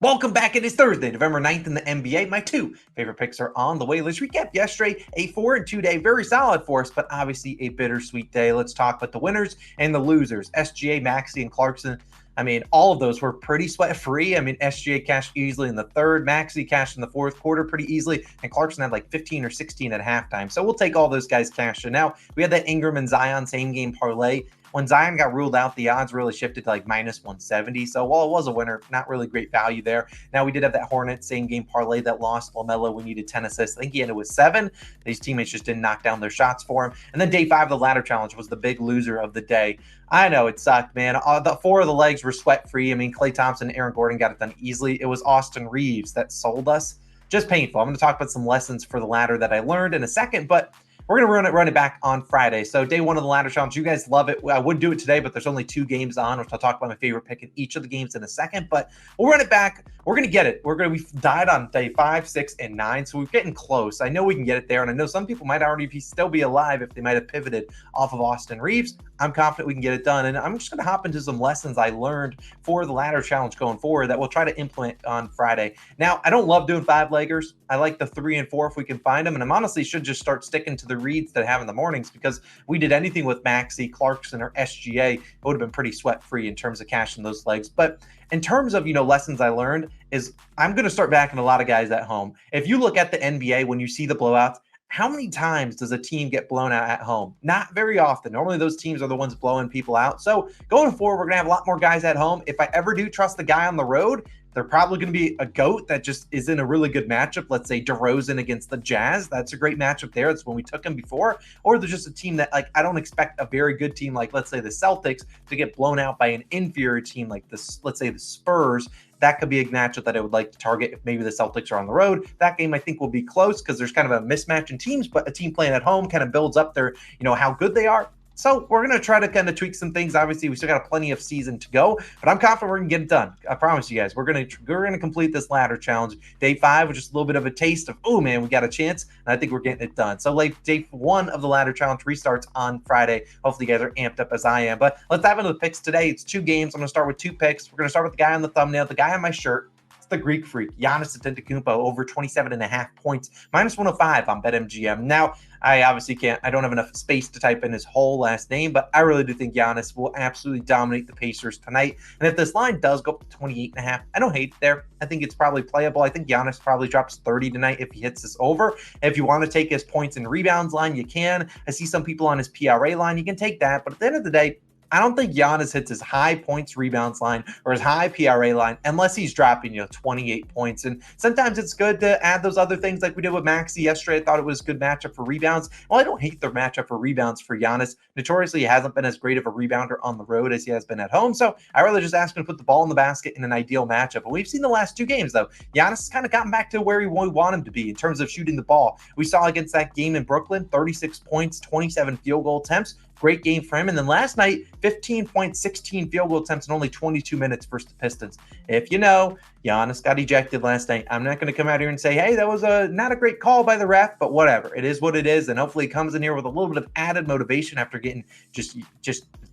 Welcome back. It is Thursday, November 9th in the NBA. My two favorite picks are on the way. Let's recap yesterday. A 4-2 day, very solid for us, but obviously a bittersweet day. Let's talk about the winners and the losers. SGA, Maxey, and Clarkson. I mean, all of those were pretty sweat-free. I mean, SGA cashed easily in the third. Maxey cashed in the fourth quarter pretty easily. And Clarkson had like 15 or 16 at halftime. So we'll take all those guys cashed. And now we had that Ingram and Zion same-game parlay. When Zion got ruled out, the odds really shifted to like minus 170. So while it was a winner, not really great value there. Now we did have that Hornets same game parlay that lost. LaMelo, we needed 10 assists. I think he ended with 7. These teammates just didn't knock down their shots for him. And then day 5, the ladder challenge was the big loser of the day. I know it sucked, man. The 4 of the legs were sweat-free. I mean, Klay Thompson and Aaron Gordon got it done easily. It was Austin Reeves that sold us. Just painful. I'm going to talk about some lessons for the ladder that I learned in a second, but we're going to run it back on Friday. So day 1 of the ladder challenge, you guys love it. I would do it today, but there's only 2 games on, which I'll talk about my favorite pick in each of the games in a second, but we'll run it back. We're going to get it. We've died on day 5, 6, and 9, so we're getting close. I know we can get it there, and I know some people might already still be alive if they might have pivoted off of Austin Reeves. I'm confident we can get it done, and I'm just going to hop into some lessons I learned for the ladder challenge going forward that we'll try to implement on Friday. Now, I don't love doing 5-leggers. I like the 3 and 4 if we can find them, and I'm honestly should just start sticking to the reads that I have in the mornings, because we did anything with Maxey, Clarkson, or SGA, it would have been pretty sweat-free in terms of cashing those legs. But in terms of, lessons I learned is I'm going to start backing a lot of guys at home. If you look at the NBA, when you see the blowouts, how many times does a team get blown out at home? Not very often. Normally those teams are the ones blowing people out. So going forward, we're going to have a lot more guys at home. If I ever do trust the guy on the road, they're probably going to be a GOAT that just is in a really good matchup. Let's say DeRozan against the Jazz. That's a great matchup there. That's when we took him before. Or there's just a team that, I don't expect a very good team like, let's say, the Celtics to get blown out by an inferior team like this, let's say the Spurs. That could be a matchup that I would like to target if maybe the Celtics are on the road. That game I think will be close because there's kind of a mismatch in teams, but a team playing at home kind of builds up their, how good they are. So we're going to try to kind of tweak some things. Obviously, we still got plenty of season to go, but I'm confident we're going to get it done. I promise you guys, we're going to complete this ladder challenge. Day 5 was just a little bit of a taste of, oh man, we got a chance, and I think we're getting it done. So like day 1 of the ladder challenge restarts on Friday. Hopefully you guys are amped up as I am. But let's dive into the picks today. It's 2 games. I'm going to start with 2 picks. We're going to start with the guy on the thumbnail, the guy on my shirt. The Greek freak, Giannis Antetokounmpo, over 27.5 points, minus 105 on BetMGM. Now, I obviously I don't have enough space to type in his whole last name, but I really do think Giannis will absolutely dominate the Pacers tonight. And if this line does go up to 28.5, I don't hate it there. I think it's probably playable. I think Giannis probably drops 30 tonight if he hits this over. If you want to take his points and rebounds line, you can. I see some people on his PRA line. You can take that. But at the end of the day, I don't think Giannis hits his high points rebounds line or his high PRA line unless he's dropping, 28 points. And sometimes it's good to add those other things like we did with Maxey yesterday. I thought it was a good matchup for rebounds. Well, I don't hate the matchup for rebounds for Giannis. Notoriously, he hasn't been as great of a rebounder on the road as he has been at home. So I rather just ask him to put the ball in the basket in an ideal matchup. And we've seen the last 2 games, though. Giannis has kind of gotten back to where we want him to be in terms of shooting the ball. We saw against that game in Brooklyn, 36 points, 27 field goal attempts. Great game for him. And then last night, 15 points, 16 field goal attempts in only 22 minutes versus the Pistons. If you know, Giannis got ejected last night. I'm not going to come out here and say, hey, that was not a great call by the ref, but whatever. It is what it is. And hopefully he comes in here with a little bit of added motivation after getting just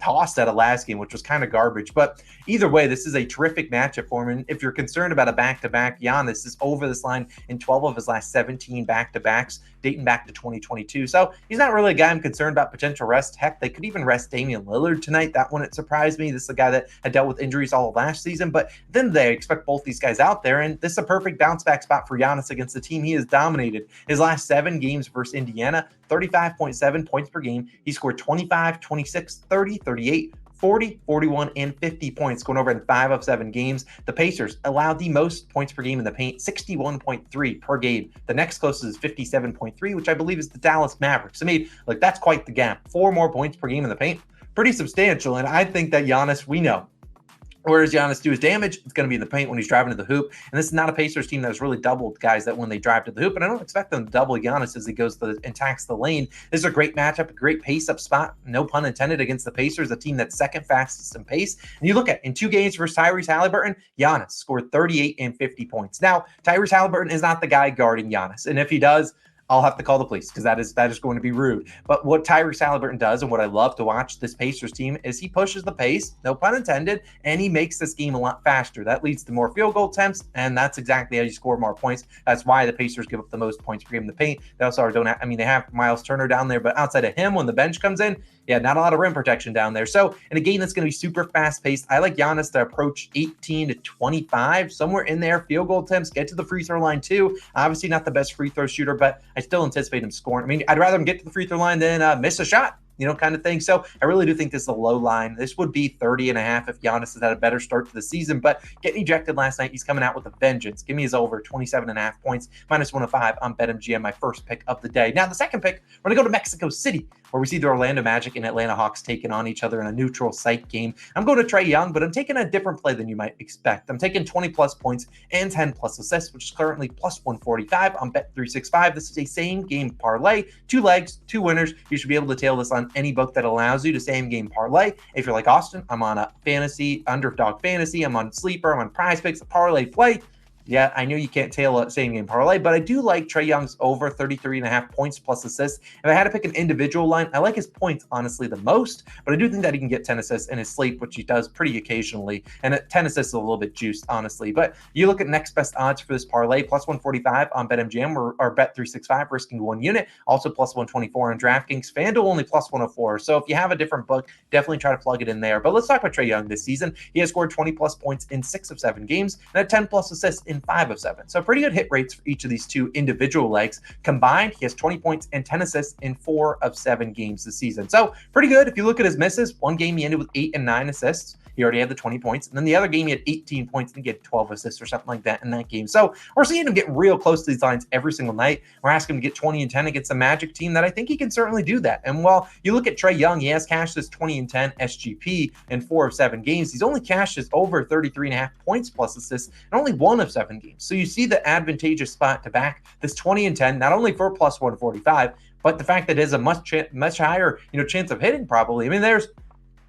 tossed out of last game, which was kind of garbage. But either way, this is a terrific matchup for him. And if you're concerned about a back-to-back, Giannis is over this line in 12 of his last 17 back-to-backs, dating back to 2022. So he's not really a guy I'm concerned about potential rest. Heck, they could even rest Damian Lillard tonight. That wouldn't surprise me. This is a guy that had dealt with injuries all of last season. But then they expect both these guys out there. And this is a perfect bounce back spot for Giannis against the team he has dominated. His last 7 games versus Indiana, 35.7 points per game. He scored 25, 26, 30, 38, 40, 41, and 50 points, going over in 5 of 7 games. The Pacers allowed the most points per game in the paint, 61.3 per game. The next closest is 57.3, which I believe is the Dallas Mavericks. I mean, that's quite the gap. 4 more points per game in the paint. Pretty substantial, and I think that Giannis, we know, where does Giannis do his damage? It's going to be in the paint when he's driving to the hoop. And this is not a Pacers team that's really doubled guys that when they drive to the hoop. And I don't expect them to double Giannis as he goes and attacks the lane. This is a great matchup, a great pace-up spot, no pun intended, against the Pacers, a team that's second fastest in pace. And you look at, in 2 games versus Tyrese Halliburton, Giannis scored 38 and 50 points. Now, Tyrese Halliburton is not the guy guarding Giannis. And if he does, I'll have to call the police because that is going to be rude. But what Tyrese Halliburton does, and what I love to watch this Pacers team, is he pushes the pace, no pun intended, and he makes this game a lot faster. That leads to more field goal attempts, and that's exactly how you score more points. That's why the Pacers give up the most points per game in the paint. They also don't have, they have Miles Turner down there, but outside of him, when the bench comes in, yeah, not a lot of rim protection down there. So in a game that's going to be super fast-paced, I like Giannis to approach 18 to 25, somewhere in there. Field goal attempts, get to the free throw line too. Obviously not the best free throw shooter, but I still anticipate him scoring. I'd rather him get to the free throw line than miss a shot, kind of thing. So I really do think this is a low line. This would be 30.5 if Giannis has had a better start to the season, but getting ejected last night, he's coming out with a vengeance. Give me his over 27.5 points, -105 on BetMGM, my first pick of the day. Now, the second pick, we're going to go to Mexico City, where we see the Orlando Magic and Atlanta Hawks taking on each other in a neutral site game. I'm going to Trae Young, but I'm taking a different play than you might expect. I'm taking 20-plus points and 10-plus assists, which is currently +145 on Bet365. This is a same-game parlay, 2 legs, 2 winners. You should be able to tail this on any book that allows you to same-game parlay. If you're like Austin, I'm on a fantasy, Underdog Fantasy. I'm on Sleeper. I'm on PrizePicks, a parlay play. Yeah, I know you can't tail a same game parlay, but I do like Trae Young's over 33.5 points plus assists. If I had to pick an individual line, I like his points, honestly, the most, but I do think that he can get 10 assists in his sleep, which he does pretty occasionally. And at 10 assists is a little bit juiced, honestly. But you look at next best odds for this parlay, +145 on BetMGM or Bet365, risking 1 unit. Also +124 on DraftKings. FanDuel only +104. So if you have a different book, definitely try to plug it in there. But let's talk about Trae Young this season. He has scored 20-plus points in 6 of 7 games and had 10-plus assists in 5 of 7. So pretty good hit rates for each of these two individual legs. Combined, he has 20 points and 10 assists in 4 of 7 games this season. So pretty good. If you look at his misses, one game he ended with 8 and 9 assists. He already had the 20 points. And then the other game, he had 18 points and he had 12 assists or something like that in that game. So we're seeing him get real close to these lines every single night. We're asking him to get 20 and 10 against a Magic team that I think he can certainly do that. And while you look at Trae Young, he has cashed his 20 and 10 SGP in 4 of 7 games. He's only cashed his over 33.5 points plus assists in only 1 of 7 games. So you see the advantageous spot to back this 20 and 10, not only for +145, but the fact that it is a much higher, chance of hitting probably. There's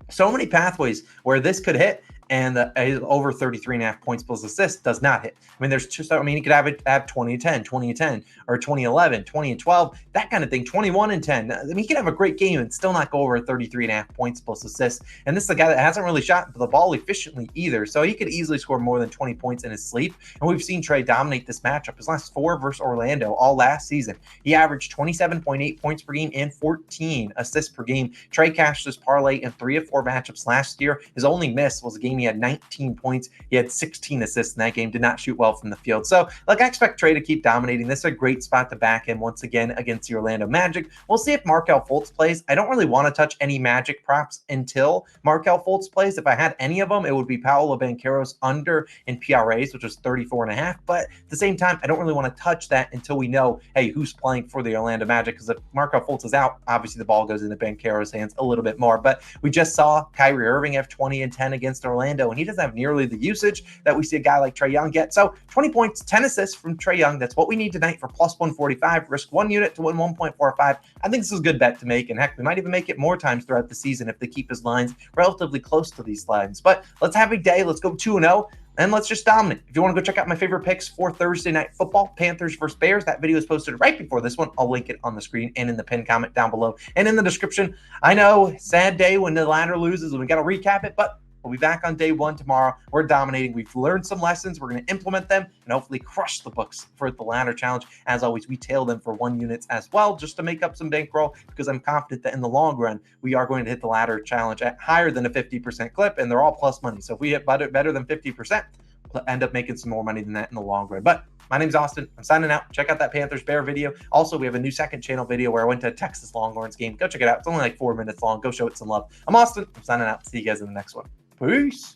so many pathways where this could hit, and over 33.5 points plus assists does not hit. There's just, he could have 20 and 10, 20 and 10, or 20 and 11, 20 and 12, that kind of thing, 21 and 10. He could have a great game and still not go over 33.5 points plus assists. And this is a guy that hasn't really shot the ball efficiently either, so he could easily score more than 20 points in his sleep. And we've seen Trae dominate this matchup. His last 4 versus Orlando, all last season, he averaged 27.8 points per game and 14 assists per game. Trae cashed this parlay in 3 of 4 matchups last year. His only miss was a game he had 19 points. He had 16 assists in that game, did not shoot well from the field. So, I expect Trae to keep dominating. This is a great spot to back him once again against the Orlando Magic. We'll see if Markelle Fultz plays. I don't really want to touch any Magic props until Markelle Fultz plays. If I had any of them, it would be Paolo Banchero's under in PRAs, which was 34.5. But at the same time, I don't really want to touch that until we know, hey, who's playing for the Orlando Magic? Because if Markelle Fultz is out, obviously the ball goes into Banchero's hands a little bit more. But we just saw Kyrie Irving have 20 and 10 against Orlando, and he doesn't have nearly the usage that we see a guy like Trae Young get. So 20 points, 10 assists from Trae Young. That's what we need tonight for +145. Risk 1 unit to win 1.45. I think this is a good bet to make. And heck, we might even make it more times throughout the season if they keep his lines relatively close to these lines. But let's have a day. Let's go 2-0. And let's just dominate. If you want to go check out my favorite picks for Thursday Night Football, Panthers versus Bears, that video is posted right before this one. I'll link it on the screen and in the pinned comment down below and in the description. I know, sad day when the ladder loses and we got to recap it, but we'll be back on day 1 tomorrow. We're dominating. We've learned some lessons. We're going to implement them and hopefully crush the books for the ladder challenge. As always, we tail them for 1 unit as well, just to make up some bankroll, because I'm confident that in the long run, we are going to hit the ladder challenge at higher than a 50% clip, and they're all plus money. So if we hit better than 50%, we'll end up making some more money than that in the long run. But my name's Austin. I'm signing out. Check out that Panthers Bear video. Also, we have a new second channel video where I went to a Texas Longhorns game. Go check it out. It's only like 4 minutes long. Go show it some love. I'm Austin. I'm signing out. See you guys in the next one. Peace.